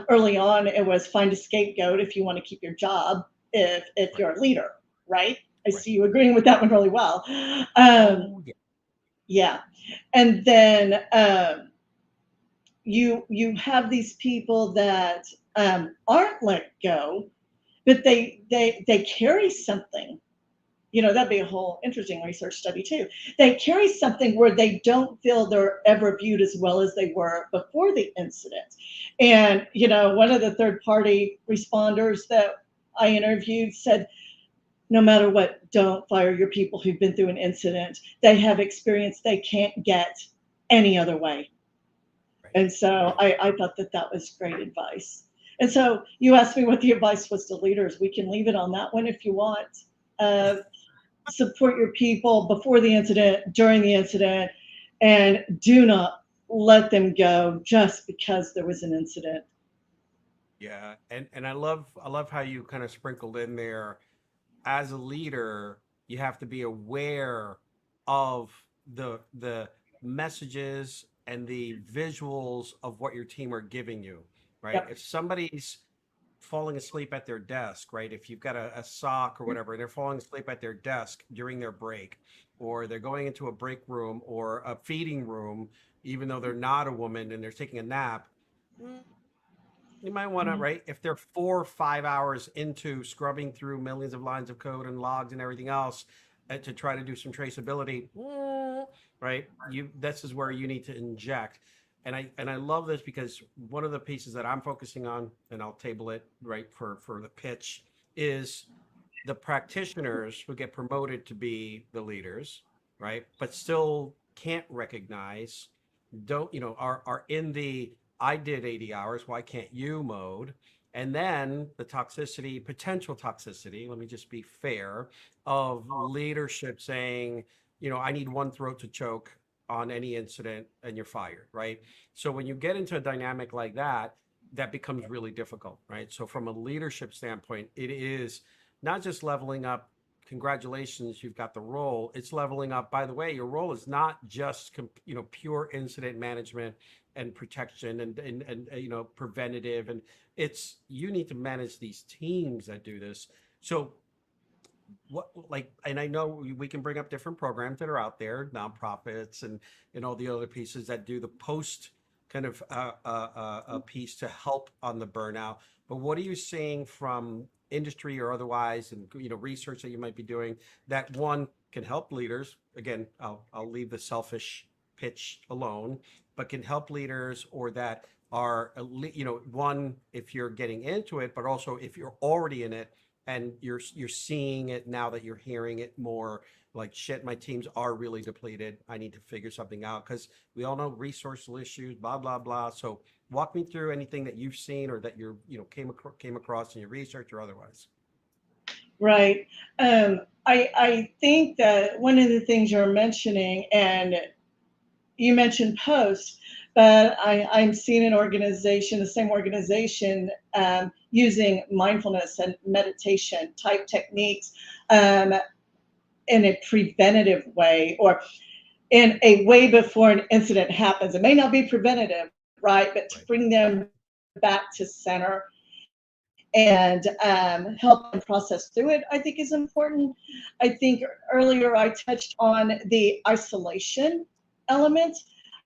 Early on, it was find a scapegoat if you want to keep your job, if you're a leader, right? I see you agreeing with that one really well. Yeah. And then you have these people that aren't let go, but they carry something. That'd be a whole interesting research study too. They carry something where they don't feel they're ever viewed as well as they were before the incident. And, one of the third party responders that I interviewed said, no matter what, don't fire your people who've been through an incident. They have experience they can't get any other way. And so I thought that was great advice. And so you asked me what the advice was to leaders. We can leave it on that one if you want. Support your people before the incident, during the incident, and do not let them go just because there was an incident. Yeah, and I love how you kind of sprinkled in there, as a leader, you have to be aware of the messages and the visuals of what your team are giving you, right? Yep. If somebody's falling asleep at their desk, right? If you've got a sock or whatever, and they're falling asleep at their desk during their break, or they're going into a break room or a feeding room, even though they're not a woman and they're taking a nap, you might want to, right? If they're 4 or 5 hours into scrubbing through millions of lines of code and logs and everything else to try to do some traceability, right? This is where you need to inject. And I love this because one of the pieces that I'm focusing on, and I'll table it right for the pitch, is the practitioners who get promoted to be the leaders, right? But still can't recognize, are in the I did 80 hours, why can't you mode? And then the toxicity, potential toxicity, let me just be fair, of leadership saying, I need one throat to choke on any incident and you're fired, right? So when you get into a dynamic like that, that becomes really difficult, right? So from a leadership standpoint, it is not just leveling up. Congratulations, you've got the role. It's leveling up. By the way, your role is not just pure incident management and protection and preventative, and it's you need to manage these teams that do this. So and I know we can bring up different programs that are out there, nonprofits and all the other pieces that do the post kind of a piece to help on the burnout. But what are you seeing from industry or otherwise, and research that you might be doing that one can help leaders? Again, I'll leave the selfish pitch alone, but can help leaders, or that are one, if you're getting into it, but also if you're already in it and you're seeing it now that you're hearing it more, like, shit, my teams are really depleted, I need to figure something out, because we all know resourceful issues, blah blah blah. So walk me through anything that you've seen or that came across in your research or otherwise. Right. I think that one of the things you're mentioning, and you mentioned post, but I'm seeing an organization, the same organization, using mindfulness and meditation type techniques um, in a preventative way, or in a way before an incident happens. It may not be preventative, right? But to Right. bring them back to center and help them process through it, I think is important. I think earlier I touched on the isolation element.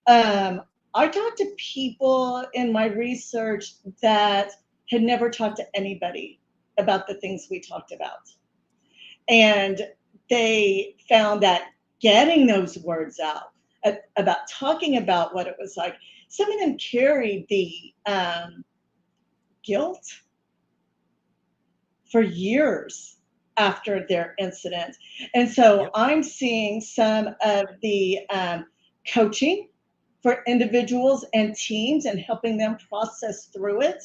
Um, I talked to people in my research that had never talked to anybody about the things we talked about. And they found that getting those words out about talking about what it was like, some of them carried the guilt for years after their incident. And so Yep. I'm seeing some of the coaching for individuals and teams and helping them process through it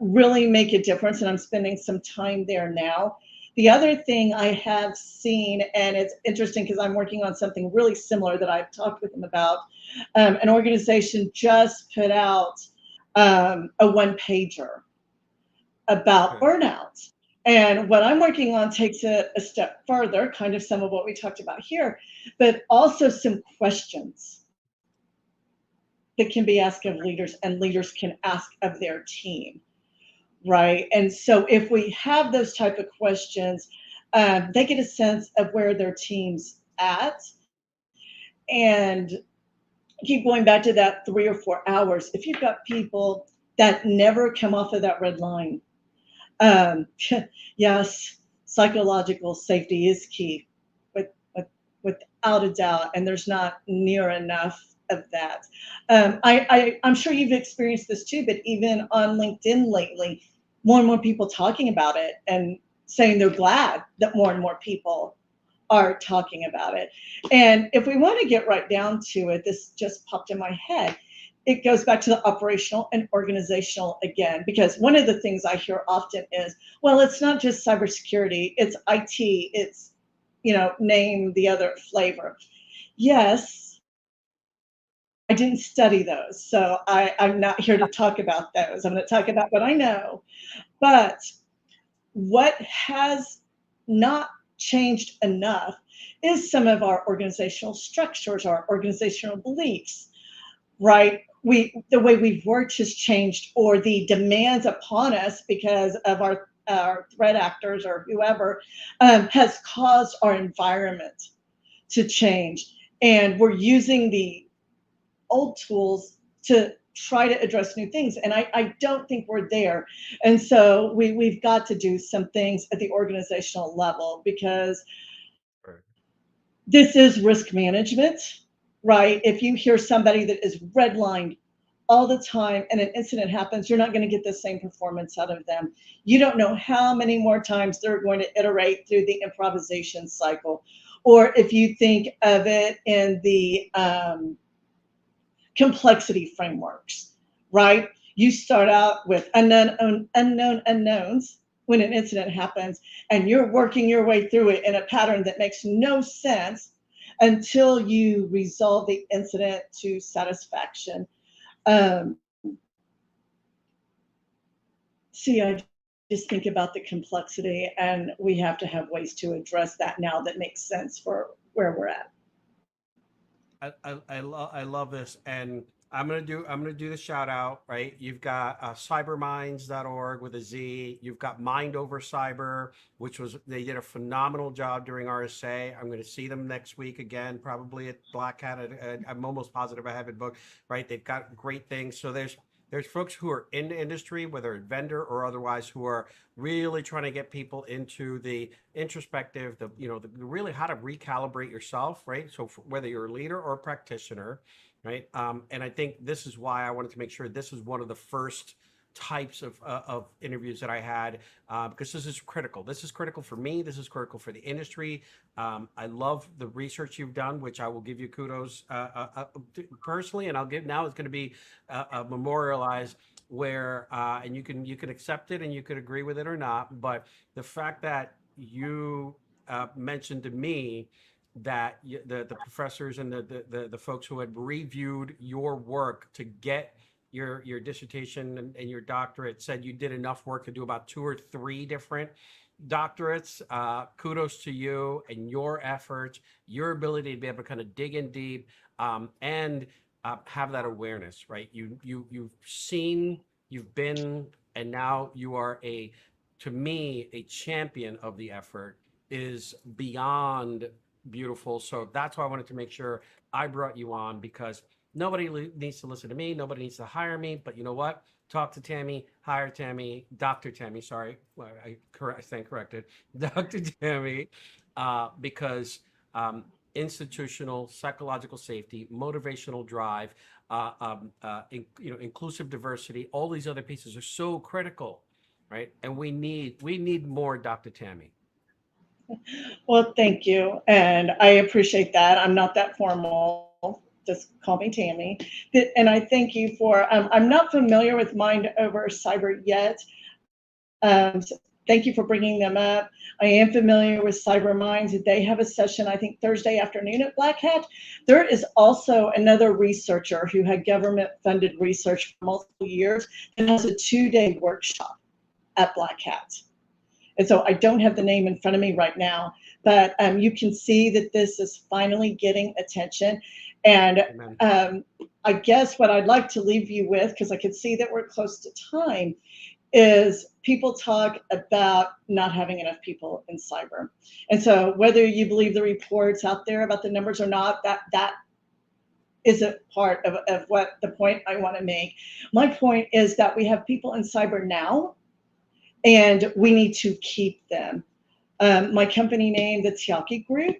really make a difference. And I'm spending some time there now. The other thing I have seen, and it's interesting because I'm working on something really similar that I've talked with them about, an organization just put out a one pager about Okay. burnout. And what I'm working on takes a step further, kind of some of what we talked about here, but also some questions that can be asked of leaders and leaders can ask of their team, right? And so if we have those type of questions, they get a sense of where their team's at. And keep going back to that 3 or 4 hours. If you've got people that never come off of that red line, Um, yes, psychological safety is key, with, without a doubt, and there's not near enough of that. I'm sure you've experienced this too, but even on LinkedIn lately, more and more people talking about it and saying they're glad that more and more people are talking about it. And if we want to get right down to it, this just popped in my head. It goes back to the operational and organizational again, because one of the things I hear often is, well, it's not just cybersecurity, it's IT, it's, name the other flavor. Yes, I didn't study those, so I'm not here to talk about those. I'm going to talk about what I know. But what has not changed enough is some of our organizational structures, our organizational beliefs, right? The way we've worked has changed, or the demands upon us because of our threat actors or whoever has caused our environment to change. And we're using the old tools to try to address new things. And I don't think we're there. And so we've got to do some things at the organizational level, because Right. this is risk management, right? If you hear somebody that is redlined all the time and an incident happens, you're not going to get the same performance out of them. You don't know how many more times they're going to iterate through the improvisation cycle. Or if you think of it in the complexity frameworks, right? You start out with unknown unknowns when an incident happens, and you're working your way through it in a pattern that makes no sense until you resolve the incident to satisfaction. Um, See, I just think about the complexity, and we have to have ways to address that now that makes sense for where we're at. I love this, and I'm gonna do the shout out. Right, you've got cyberminds.org with a Z. You've got Mind Over Cyber, which was they did a phenomenal job during RSA. I'm going to see them next week again, probably at Black Hat. I'm almost positive I have it booked. Right, they've got great things. So there's folks who are in the industry, whether a vendor or otherwise, who are really trying to get people into the introspective, really how to recalibrate yourself, right? So whether you're a leader or a practitioner, right? And I think this is why I wanted to make sure this was one of the first types of interviews that I had, because this is critical. This is critical for me. This is critical for the industry. I love the research you've done, which I will give you kudos personally, and I'll give now. It's going to be memorialized where, and you can accept it and you could agree with it or not, but the fact that you mentioned to me that the professors and the folks who had reviewed your work to get your dissertation and your doctorate said you did enough work to do about 2 or 3 different doctorates. Kudos to you and your efforts, your ability to be able to kind of dig in deep, and have that awareness, right? You've seen, you've been, and now you are to me, a champion of the effort is beyond beautiful. So that's why I wanted to make sure I brought you on, because nobody needs to listen to me. Nobody needs to hire me. But you know what? Talk to Tammie, hire Tammie, Dr. Tammie. Sorry, I stand corrected, Dr. Tammie, because institutional psychological safety, motivational drive, inclusive diversity, all these other pieces are so critical, right? And we need more Dr. Tammie. Well, thank you. And I appreciate that. I'm not that formal. Just call me Tammie. And I thank you for, I'm not familiar with Mind Over Cyber yet. So thank you for bringing them up. I am familiar with Cyber Minds. They have a session, I think, Thursday afternoon at Black Hat. There is also another researcher who had government funded research for multiple years and has a 2-day workshop at Black Hat. And so I don't have the name in front of me right now, but you can see that this is finally getting attention. And I guess what I'd like to leave you with, because I can see that we're close to time, is people talk about not having enough people in cyber. And so whether you believe the reports out there about the numbers or not, that isn't part of what the point I want to make. My point is that we have people in cyber now, and we need to keep them. My company name, the Tiaki Group,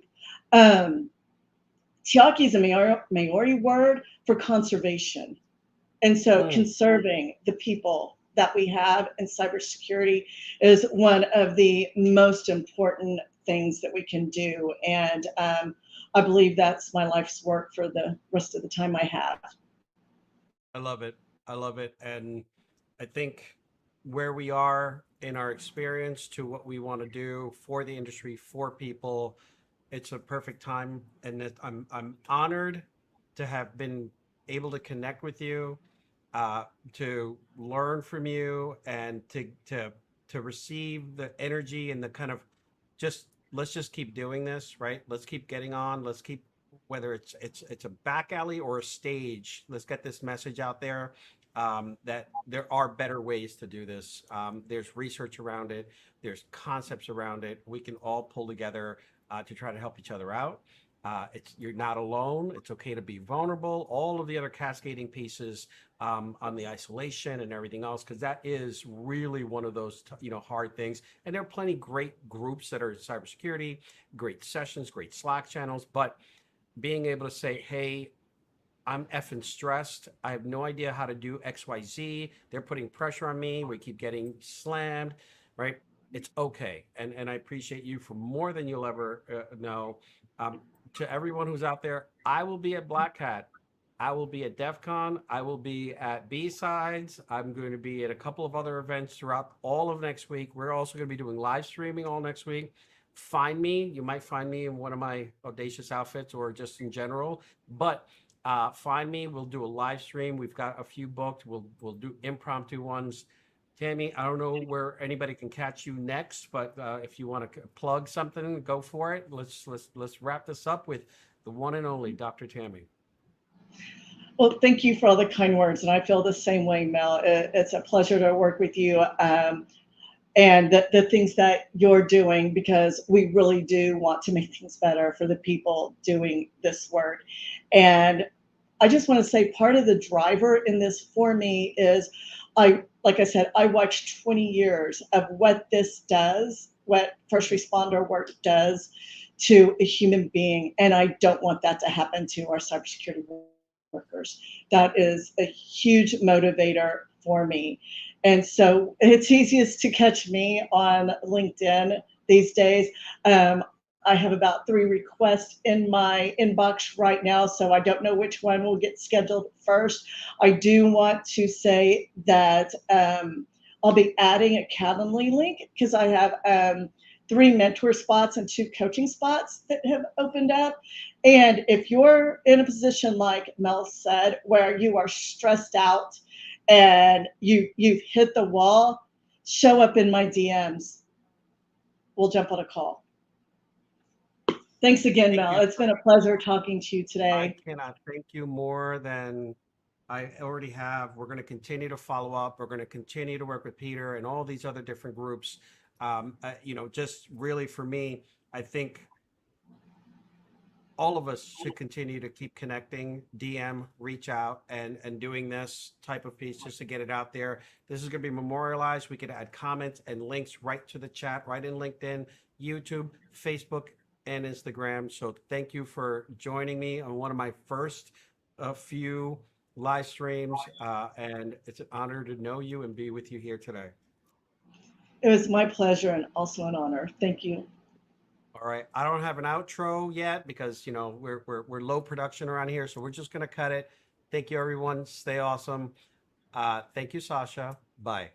Tiaki is a Maori word for conservation. And so conserving the people that we have in cybersecurity is one of the most important things that we can do. And I believe that's my life's work for the rest of the time I have. I love it. I love it. And I think where we are in our experience to what we want to do for the industry, for people, it's a perfect time. And I'm honored to have been able to connect with you, to learn from you, and to receive the energy and the kind of just let's just keep doing this, right? Let's keep getting on. Let's keep, whether it's a back alley or a stage, let's get this message out there, that there are better ways to do this. There's research around it. There's concepts around it. We can all pull together to try to help each other out. You're not alone. It's okay to be vulnerable. All of the other cascading pieces on the isolation and everything else, because that is really one of those hard things. And there are plenty great groups that are cybersecurity, great sessions, great Slack channels. But being able to say, hey, I'm effing stressed. I have no idea how to do XYZ. They're putting pressure on me. We keep getting slammed, right? It's okay. And I appreciate you for more than you'll ever know. To everyone who's out there, I will be at Black Hat. I will be at DEF CON. I will be at B-Sides. I'm going to be at a couple of other events throughout all of next week. We're also going to be doing live streaming all next week. Find me. You might find me in one of my audacious outfits or just in general. But find me. We'll do a live stream. We've got a few booked. We'll do impromptu ones. Tammie, I don't know where anybody can catch you next, but if you want to plug something, go for it. Let's wrap this up with the one and only Dr. Tammie. Well, thank you for all the kind words, and I feel the same way, Mel. It's a pleasure to work with you, and the things that you're doing, because we really do want to make things better for the people doing this work. And I just want to say part of the driver in this for me is like I said, I watched 20 years of what this does, what first responder work does to a human being. And I don't want that to happen to our cybersecurity workers. That is a huge motivator for me. And so it's easiest to catch me on LinkedIn these days. I have about 3 requests in my inbox right now, so I don't know which one will get scheduled first. I do want to say that I'll be adding a Calendly link, because I have 3 mentor spots and 2 coaching spots that have opened up. And if you're in a position like Mel said, where you are stressed out and you've hit the wall, show up in my DMs. We'll jump on a call. Thanks again, Thank Mel. you. It's been a pleasure talking to you I today. cannot thank you more than I already have. We're going to continue to follow up. We're going to continue to work with Peter and all these other different groups. Just really for me, I think all of us should continue to keep connecting, DM, reach out, and doing this type of piece just to get it out there. This is going to be memorialized. We could add comments and links right to the chat, right in LinkedIn, YouTube, Facebook, and Instagram. So thank you for joining me on one of my first few live streams, and it's an honor to know you and be with you here today. It was my pleasure and also an honor. Thank you. All right, I don't have an outro yet because we're low production around here, so we're just gonna cut it. Thank you, everyone. Stay awesome. Thank you, Sasha. Bye.